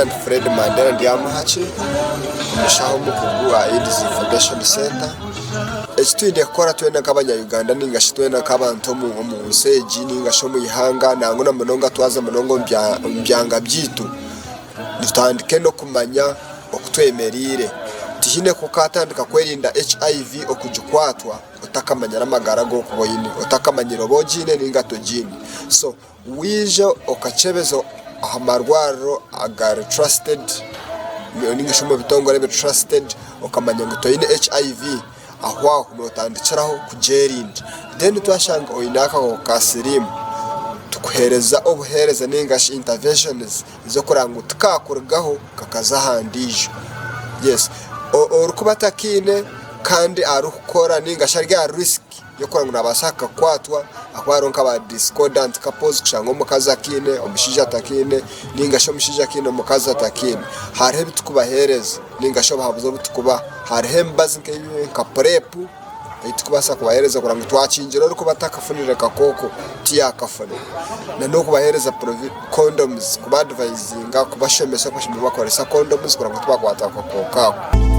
President Fred Mandela Ndiamahachi umushaho mukuru wa AIDS Foundation Center. Ekitwinde kora twena kabanya Uganda ningashi twena kabantu mu nseji ningasho mu ihanga nango na munonga twaza munongo mbyanga byitu dutandike no kumanya okutwemerire tihine kukatandika kwerinda HIV okujukwatwa utakamanyira amagara go kuboyini utakamanyira obojine ningato jini. So wije okachebezo ahamarwaro agar trusted ningasho mu bitongore be trusted okamanya ngo toyine HIV ahwa kumutandikiraho kujerinda then twashanga oyinaka ko kasirimu tukuhereza obuhereza ningashi interventions zo kuranga tukakurgaho kakaza handije. Yes, orukubatakine kandi arukora ningashi ari ya risk yo kuranga nabashaka kwatwa akwaronka ba discordant couples kushango mukaza kine omushija takine ningashi omushija kine mukaza takine harihe bitukubahereza ningashi bahabuzo bitukuba harihe mbazi nka prep itukubasa kubahereza kuranga twacinjira ruko batakafunira kakoko tiyakafune na no kubahereza condoms kubadvisinga kubashemesa kwashimira bakoresa condoms kuranga twakwata kakoko.